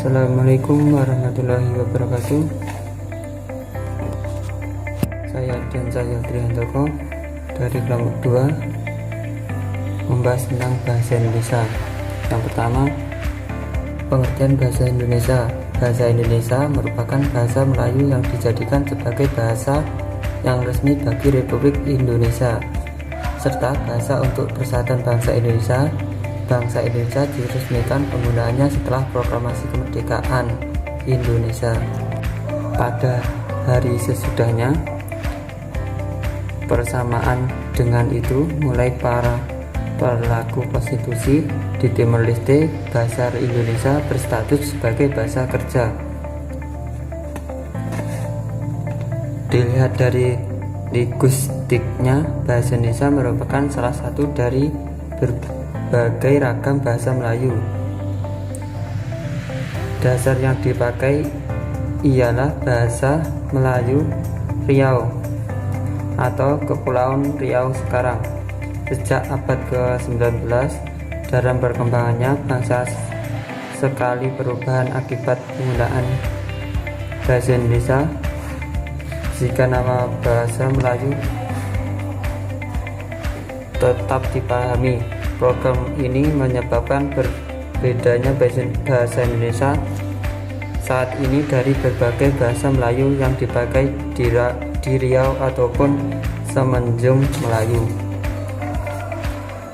Assalamualaikum warahmatullahi wabarakatuh. Saya Triantoko dari kelompok 2 membahas tentang bahasa Indonesia. Yang pertama, pengertian bahasa Indonesia. Bahasa Indonesia merupakan bahasa Melayu yang dijadikan sebagai bahasa yang resmi bagi Republik Indonesia, serta bahasa untuk Persatuan Bangsa Indonesia. Bangsa Indonesia diresmikan penggunaannya setelah proklamasi kemerdekaan Indonesia. Pada hari sesudahnya, persamaan dengan itu mulai para pelaku konstitusi di Timor Leste, bahasa Indonesia berstatus sebagai bahasa kerja. Dilihat dari linguistiknya, bahasa Indonesia merupakan salah satu dari berbagai ragam bahasa Melayu. Dasar yang dipakai ialah bahasa Melayu Riau atau Kepulauan Riau sekarang. Sejak abad ke-19, dalam perkembangannya bangsa sekali perubahan akibat penggunaan bahasa Indonesia. Jika nama bahasa Melayu tetap dipahami, program ini menyebabkan berbedanya bahasa Indonesia saat ini dari berbagai bahasa Melayu yang dipakai di Riau ataupun Semenanjung Melayu.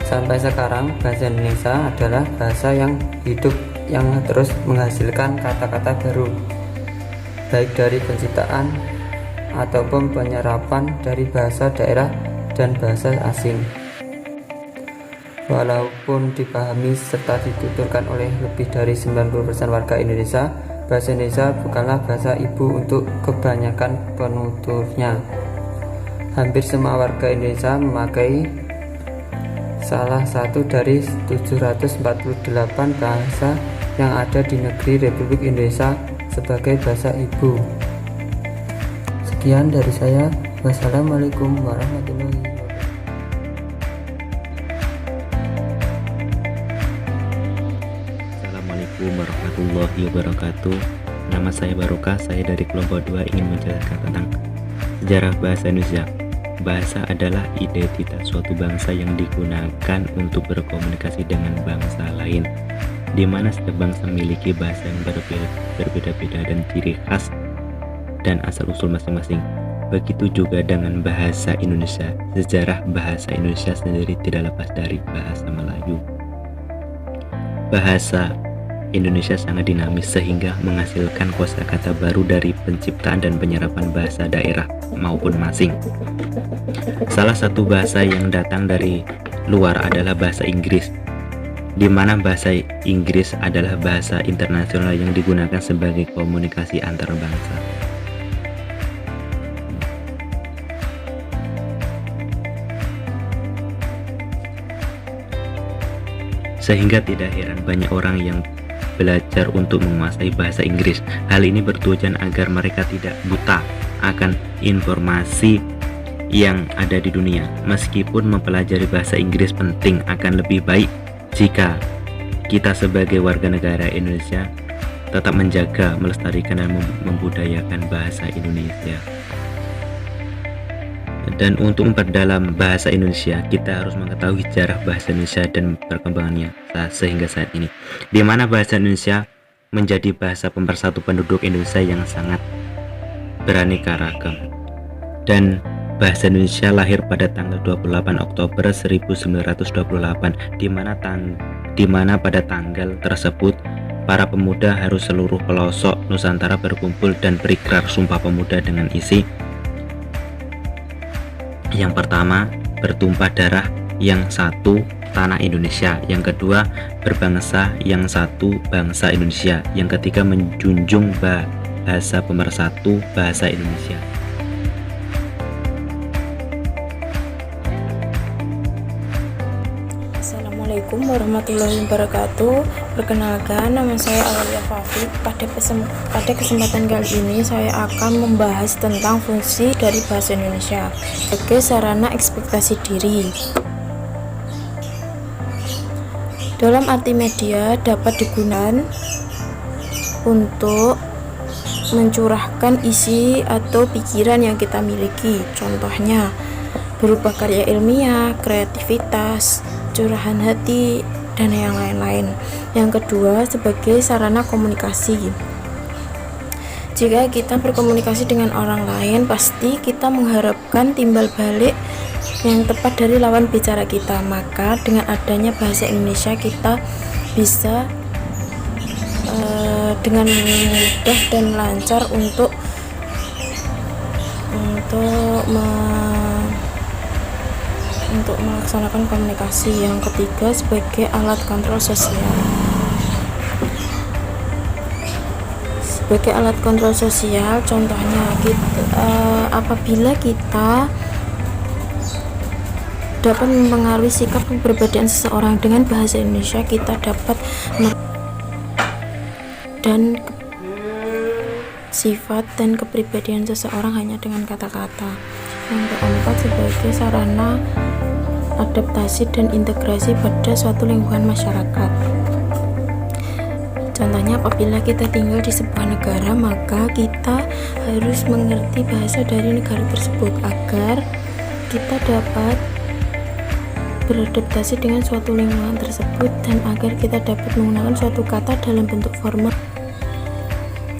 Sampai sekarang, bahasa Indonesia adalah bahasa yang hidup yang terus menghasilkan kata-kata baru, baik dari penciptaan ataupun penyerapan dari bahasa daerah dan bahasa asing. Walaupun dipahami serta dituturkan oleh lebih dari 90% warga Indonesia, bahasa Indonesia bukanlah bahasa ibu untuk kebanyakan penuturnya. Hampir semua warga Indonesia memakai salah satu dari 748 bahasa yang ada di negeri Republik Indonesia sebagai bahasa ibu. Sekian dari saya. Wassalamualaikum warahmatullahi wabarakatuh. Assalamualaikum warahmatullahi wabarakatuh. Nama saya Barokah, saya dari kelompok 2 ingin menjelaskan tentang sejarah bahasa Indonesia. Bahasa adalah identitas suatu bangsa yang digunakan untuk berkomunikasi dengan bangsa lain, di mana setiap bangsa memiliki bahasa yang berbeda-beda dan ciri khas dan asal-usul masing-masing. Begitu juga dengan bahasa Indonesia. Sejarah bahasa Indonesia sendiri tidak lepas dari bahasa Melayu. Bahasa Indonesia sangat dinamis sehingga menghasilkan kosakata baru dari penciptaan dan penyerapan bahasa daerah maupun masing. Salah satu bahasa yang datang dari luar adalah bahasa Inggris, di mana bahasa Inggris adalah bahasa internasional yang digunakan sebagai komunikasi antar bangsa. Sehingga tidak heran banyak orang yang belajar untuk menguasai bahasa Inggris. Hal ini bertujuan agar mereka tidak buta akan informasi yang ada di dunia. Meskipun mempelajari bahasa Inggris penting, akan lebih baik jika kita sebagai warga negara Indonesia tetap menjaga, melestarikan dan membudayakan bahasa Indonesia. Dan untuk memperdalam bahasa Indonesia, kita harus mengetahui sejarah bahasa Indonesia dan perkembangannya sehingga saat ini, di mana bahasa Indonesia menjadi bahasa pemersatu penduduk Indonesia yang sangat beraneka ragam. Dan bahasa Indonesia lahir pada tanggal 28 Oktober 1928, di mana pada tanggal tersebut para pemuda harus seluruh pelosok Nusantara berkumpul dan berikrar sumpah pemuda dengan isi: yang pertama, bertumpah darah; yang satu, tanah Indonesia; yang kedua, berbangsa; yang satu, bangsa Indonesia; yang ketiga, menjunjung bahasa pemersatu bahasa Indonesia. Assalamualaikum warahmatullahi wabarakatuh. Perkenalkan, nama saya Aulia Fafi. Pada kesempatan kali ini saya akan membahas tentang fungsi dari bahasa Indonesia sebagai sarana ekspresi diri. Dalam arti media dapat digunakan untuk mencurahkan isi atau pikiran yang kita miliki. Contohnya berupa karya ilmiah, kreativitas, curahan hati, dan yang lain-lain. Yang kedua, sebagai sarana komunikasi. Jika kita berkomunikasi dengan orang lain, pasti kita mengharapkan timbal balik yang tepat dari lawan bicara kita. Maka dengan adanya bahasa Indonesia, kita bisa dengan mudah dan lancar untuk melaksanakan komunikasi. Yang ketiga, sebagai alat kontrol sosial. Sebagai alat kontrol sosial, contohnya apabila kita dapat mempengaruhi sikap kepribadian seseorang dengan bahasa Indonesia, kita dapat dan sifat dan kepribadian seseorang hanya dengan kata-kata. Yang keempat, sebagai sarana adaptasi dan integrasi pada suatu lingkungan masyarakat. Contohnya, apabila kita tinggal di sebuah negara, maka kita harus mengerti bahasa dari negara tersebut agar kita dapat beradaptasi dengan suatu lingkungan tersebut dan agar kita dapat menggunakan suatu kata dalam bentuk formal.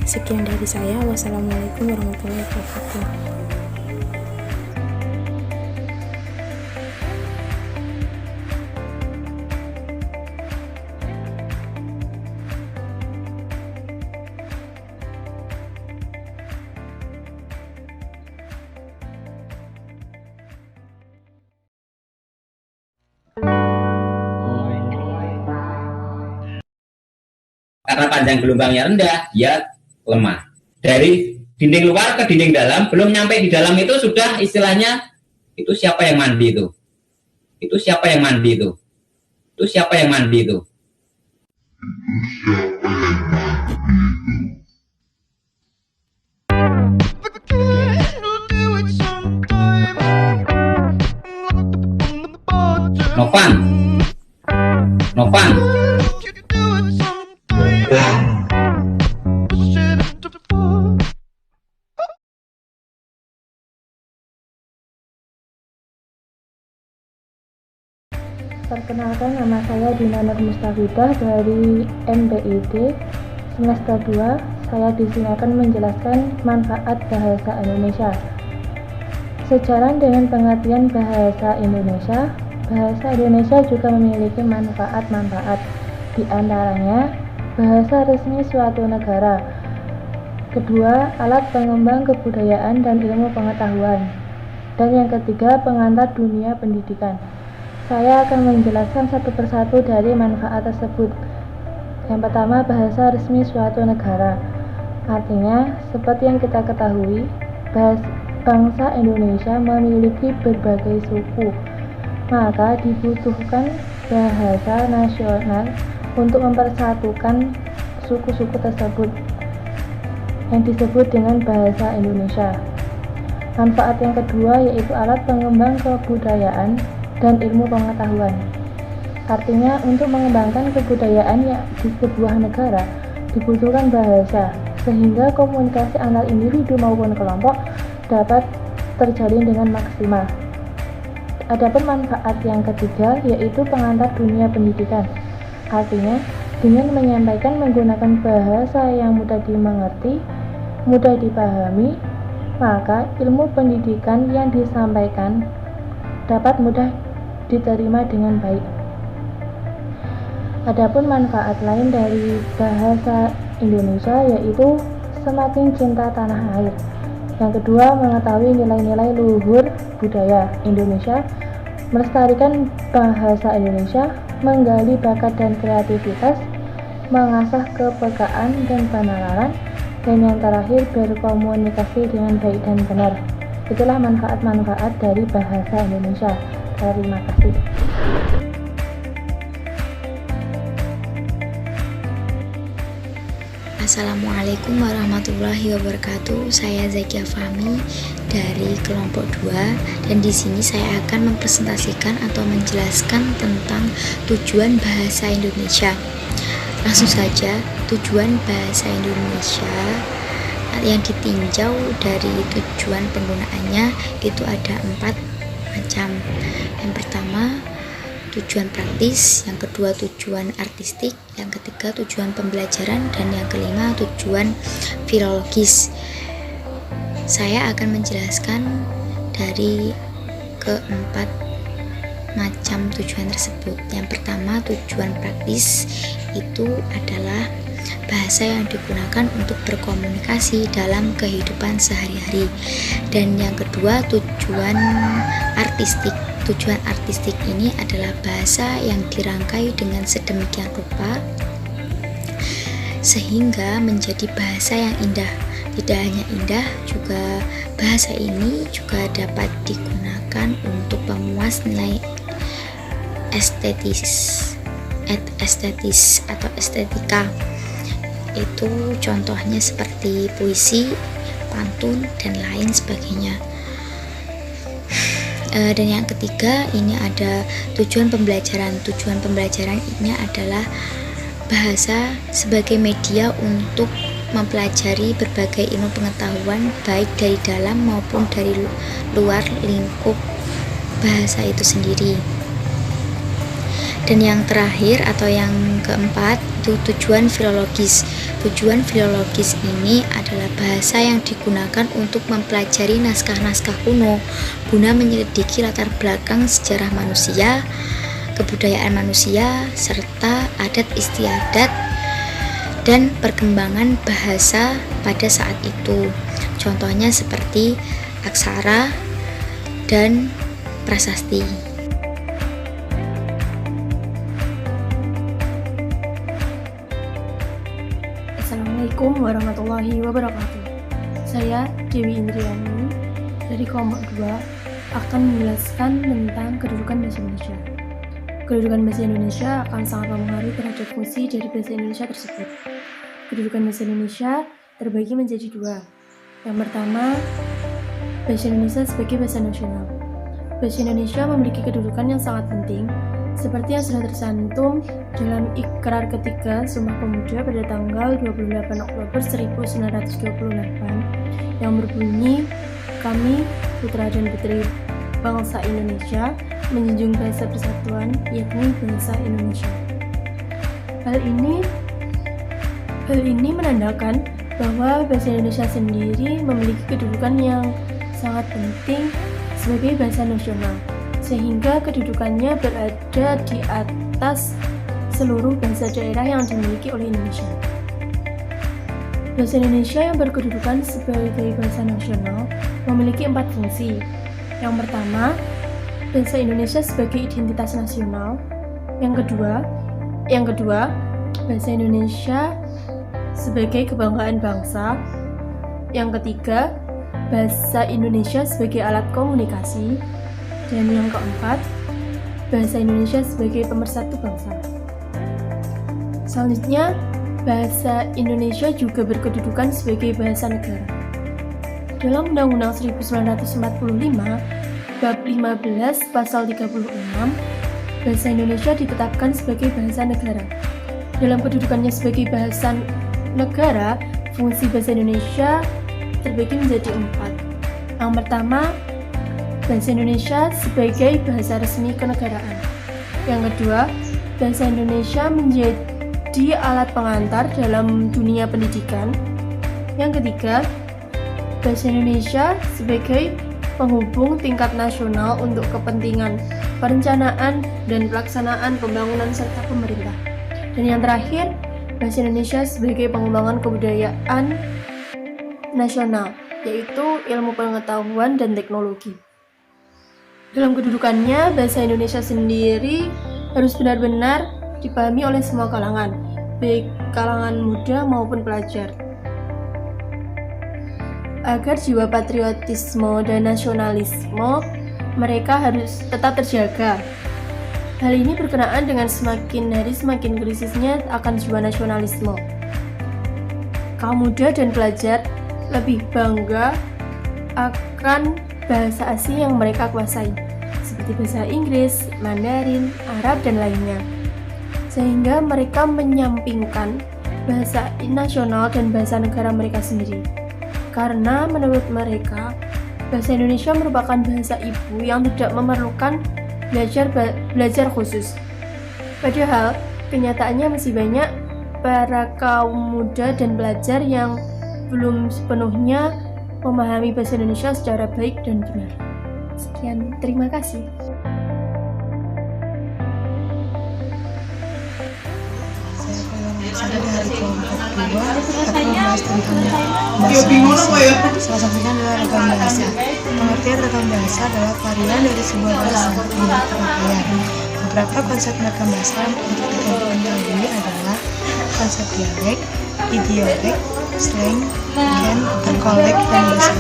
Sekian dari saya. Wassalamualaikum warahmatullahi wabarakatuh. Karena panjang gelombangnya rendah, dia lemah. Dari dinding luar ke dinding dalam, belum nyampe di dalam itu sudah istilahnya, itu siapa yang mandi itu? Itu siapa yang mandi itu? Itu siapa yang mandi itu? Novan. Novan. Perkenalkan, nama saya Dina Nur Mustafidah dari MPID semester 2. Saya di sini akan menjelaskan manfaat bahasa Indonesia. Sejalan dengan pengertian bahasa Indonesia juga memiliki manfaat-manfaat. Di antaranya, bahasa resmi suatu negara. Kedua, alat pengembang kebudayaan dan ilmu pengetahuan. Dan yang ketiga, pengantar dunia pendidikan. Saya akan menjelaskan satu persatu dari manfaat tersebut. Yang pertama, bahasa resmi suatu negara. Artinya, seperti yang kita ketahui, bangsa Indonesia memiliki berbagai suku. Maka dibutuhkan bahasa nasional untuk mempersatukan suku-suku tersebut yang disebut dengan bahasa Indonesia. Manfaat yang kedua yaitu alat pengembang kebudayaan dan ilmu pengetahuan. Artinya, untuk mengembangkan kebudayaan di sebuah negara dibutuhkan bahasa, sehingga komunikasi antar individu maupun kelompok dapat terjalin dengan maksimal. Adapun manfaat yang ketiga yaitu pengantar dunia pendidikan. Artinya, dengan menyampaikan menggunakan bahasa yang mudah dimengerti, mudah dipahami, maka ilmu pendidikan yang disampaikan dapat mudah diterima dengan baik. Adapun manfaat lain dari bahasa Indonesia yaitu semakin cinta tanah air. Yang kedua, mengetahui nilai-nilai luhur budaya Indonesia, melestarikan bahasa Indonesia, menggali bakat dan kreativitas, mengasah kepekaan dan penalaran, dan yang terakhir berkomunikasi dengan baik dan benar. Itulah manfaat-manfaat dari bahasa Indonesia. Terima kasih. Assalamualaikum warahmatullahi wabarakatuh. Saya Zakia Fahmi dari kelompok 2 dan di sini saya akan mempresentasikan atau menjelaskan tentang tujuan bahasa Indonesia. Langsung saja, tujuan bahasa Indonesia yang ditinjau dari tujuan penggunaannya itu ada 4 macam. Yang pertama tujuan praktis, yang kedua tujuan artistik, yang ketiga tujuan pembelajaran, dan yang kelima tujuan filologis. Saya akan menjelaskan dari keempat macam tujuan tersebut. Yang pertama, tujuan praktis itu adalah bahasa yang digunakan untuk berkomunikasi dalam kehidupan sehari-hari. Dan yang kedua, tujuan artistik. Tujuan artistik ini adalah bahasa yang dirangkai dengan sedemikian rupa sehingga menjadi bahasa yang indah. Tidak hanya indah, juga bahasa ini juga dapat digunakan untuk pemuas nilai estetis atau estetika. Itu contohnya seperti puisi, pantun, dan lain sebagainya. Dan yang ketiga ini ada tujuan pembelajaran. Tujuan pembelajaran ini adalah bahasa sebagai media untuk mempelajari berbagai ilmu pengetahuan baik dari dalam maupun dari luar lingkup bahasa itu sendiri. Dan yang terakhir atau yang keempat itu tujuan filologis. Tujuan filologis ini adalah bahasa yang digunakan untuk mempelajari naskah-naskah kuno guna menyelidiki latar belakang sejarah manusia, kebudayaan manusia, serta adat istiadat dan perkembangan bahasa pada saat itu. Contohnya seperti aksara dan prasasti. Assalamualaikum warahmatullahi wabarakatuh. Saya Dewi Indriani dari kelompok 2 akan menjelaskan tentang kedudukan bahasa Indonesia. Kedudukan bahasa Indonesia akan sangat mempengaruhi terhadap fungsi dari bahasa Indonesia tersebut. Kedudukan bahasa Indonesia terbagi menjadi 2. Yang pertama, bahasa Indonesia sebagai bahasa nasional. Bahasa Indonesia memiliki kedudukan yang sangat penting, seperti yang sudah tercantum dalam Ikrar Ketiga Sumpah Pemuda pada tanggal 28 Oktober 1928 yang berbunyi, "Kami, putra dan putri bangsa Indonesia, menjunjung bahasa persatuan, yakni bahasa Indonesia." Hal ini menandakan bahwa bahasa Indonesia sendiri memiliki kedudukan yang sangat penting sebagai bahasa nasional, sehingga kedudukannya berada di atas seluruh bahasa daerah yang dimiliki oleh Indonesia. Bahasa Indonesia yang berkedudukan sebagai bahasa nasional memiliki 4 fungsi. Yang pertama, bahasa Indonesia sebagai identitas nasional. Yang kedua, bahasa Indonesia sebagai kebanggaan bangsa. Yang ketiga, bahasa Indonesia sebagai alat komunikasi. Dan yang keempat, bahasa Indonesia sebagai pemersatu bangsa. Selanjutnya, bahasa Indonesia juga berkedudukan sebagai bahasa negara. Dalam Undang-Undang 1945, Bab 15, Pasal 36, bahasa Indonesia ditetapkan sebagai bahasa negara. Dalam kedudukannya sebagai bahasa negara, fungsi bahasa Indonesia terbagi menjadi 4. Yang pertama, bahasa Indonesia sebagai bahasa resmi kenegaraan. Yang kedua, bahasa Indonesia menjadi alat pengantar dalam dunia pendidikan. Yang ketiga, bahasa Indonesia sebagai penghubung tingkat nasional untuk kepentingan perencanaan dan pelaksanaan pembangunan serta pemerintah. Dan yang terakhir, bahasa Indonesia sebagai pengembangan kebudayaan nasional, yaitu ilmu pengetahuan dan teknologi. Dalam kedudukannya, bahasa Indonesia sendiri harus benar-benar dipahami oleh semua kalangan, baik kalangan muda maupun pelajar. Agar jiwa patriotisme dan nasionalisme mereka harus tetap terjaga. Hal ini berkenaan dengan semakin hari semakin krisisnya akan jiwa nasionalisme. Kaum muda dan pelajar lebih bangga akan bahasa asing yang mereka kuasai, seperti bahasa Inggris, Mandarin, Arab, dan lainnya. Sehingga mereka menyampingkan bahasa nasional dan bahasa negara mereka sendiri. Karena menurut mereka, bahasa Indonesia merupakan bahasa ibu yang tidak memerlukan belajar khusus. Padahal, kenyataannya masih banyak para kaum muda dan pelajar yang belum sepenuhnya memahami bahasa Indonesia secara baik dan benar. Sekian, terima kasih. Saya dari kelompok 2 akan membahas tentang bahasa Indonesia. Salah satunya adalah ragam bahasa. Pengertian ragam bahasa adalah varian dari sebuah bahasa menurut pengertian. Beberapa konsep ragam bahasa yang untuk diketahui adalah konsep dialek, idiolek, slang, gen, kolek, dan bahasa.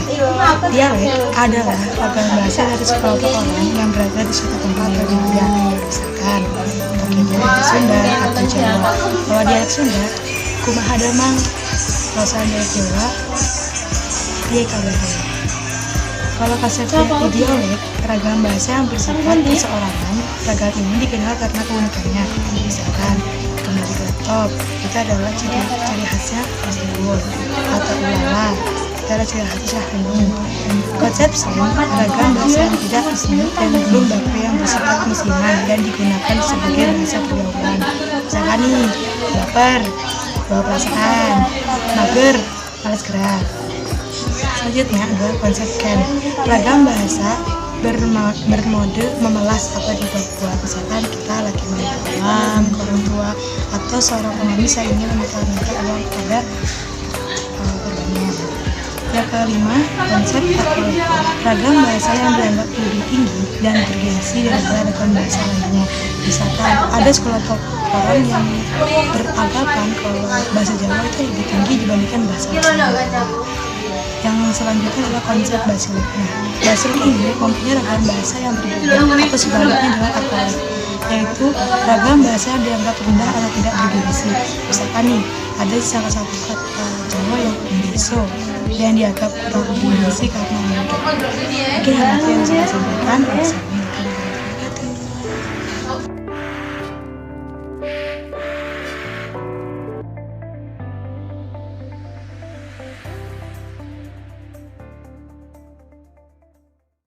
Dialek adalah ragam bahasa dari sekelompok orang yang berada di suatu tempat berbeda, misalkan Tokinya dari Sunda atau Jawa. Kalau dialek Sunda, kumaha damang. Kalau dialek Jawa, dia kabar. Kalau konsepnya idiolek, ragam bahasa yang bersifat perseorangan. Ragam ini dikenal karena keunikannya. Misalkan kembali ke laptop, itu adalah ciri khasnya tersebut, atau ulala, itu adalah ciri khasnya Syahrul. Konsep slang, ragam bahasa yang tidak resmi dan belum baku yang bersifat musiman dan digunakan sebagai bahasa pergaulan. Misalkan nih, baper, bawa perasaan, mager, malas gerak. Selanjutnya adalah konsep Ken, ragam bahasa bermode memelas atau dibuat-buat. Misalkan kita lagi minta uang ke orang tua atau seorang pengemis yang ingin meminta uang kepada korbannya. Yang kelima, konsep takol, ragam bahasa yang dianggap lebih tinggi dan bergengsi daripada ragam bahasa lainnya. Misalkan ada sekelompok orang yang beranggapan kalau bahasa Jawa itu lebih tinggi dibandingkan bahasa lain. Yang selanjutnya adalah konsep basilik. Basilik ini mempunyai ragam bahasa yang berbeda atau sebaliknya dengan akal, yaitu ragam bahasa yang dianggap rendah atau tidak bergengsi. Misalkan nih, ada salah satu kata Jawa yang beso yang dianggap kurang bergengsi karena mudah. Mungkin hal yang saya sampaikan.